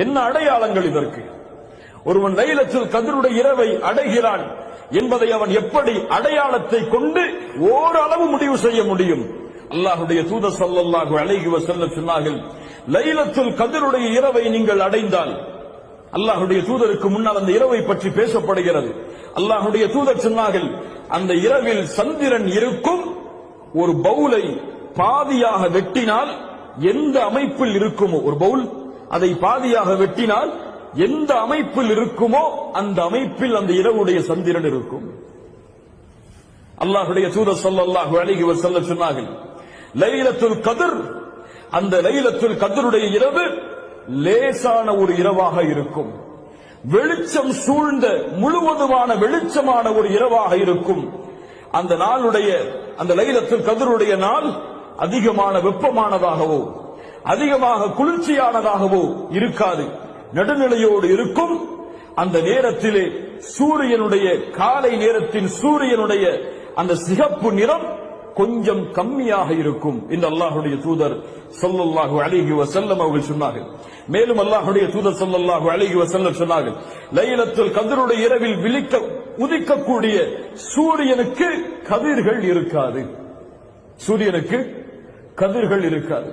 என்ன அடையாளங்கள் இதற்கு? ஒருவன் லைலத்துல் கத்ருடைய இரவை அடைகிறான் என்பதை அவன் எப்படி அடையாளத்தை கொண்டு ஓரளவு முடிவு செய்ய முடியும்? அல்லாஹ்வுடைய தூதர் ஸல்லல்லாஹு அலைஹி வஸல்லம் சொன்னார்கள், லைலத்துல் கத்ருடைய இரவை நீங்கள் அடைந்தால், அல்லாஹ்வுடைய தூதருக்கு முன்னால் அந்த இரவை பற்றி பேசப்படுகிறது. அல்லாஹ்வுடைய தூதர் சொன்னார்கள், அந்த இரவில் சந்திரன் இருக்கும். ஒரு பவுலை பாதியாக வெட்டினால் எந்த அமைப்பில் இருக்குமோ, ஒரு பவுல் அதை பாதியாக வெட்டினால் எந்த அமைப்பில் இருக்குமோ அந்த அமைப்பில் அந்த இரவுடைய சந்திரன் இருக்கும். அல்லாஹ்வுடைய தூதர் ஸல்லல்லாஹு அலைஹி வஸல்லம் சொன்னார்கள், லைலத்துல் கத்ர், அந்த லைலத்துல் கத்ருடைய இரவு லேசான ஒரு இரவாக இருக்கும். வெளிச்சம் சூழ்ந்த முழுவதுமான வெளிச்சமான ஒரு இரவாக இருக்கும். அந்த நாளுடைய, அந்த லைலத்துல் கத்ருடைய நாள் அதிகமான வெப்பமானதாகவோ அதிகமாக குளிர்ச்சியானதாகவோ இருக்காது, நடுநிலையோடு இருக்கும். அந்த நேரத்திலே சூரியனுடைய, காலை நேரத்தின் சூரியனுடைய அந்த சிகப்பு நிறம் கொஞ்சம் கம்மியாக இருக்கும் என்று அல்லாஹ்வுடைய தூதர் ஸல்லல்லாஹு அலைஹி வஸல்லம் அவர்கள் சொன்னார்கள். மேலும் அல்லாஹ்வுடைய தூதர் ஸல்லல்லாஹு அலைஹி வஸல்லம் சொன்னார்கள், லைலத்துல் கத்ருடைய இரவில் உதிக்கக்கூடிய சூரியனுக்கு கதிர்கள் இருக்காது. சூரியனுக்கு கதிர்கள் இருக்காது.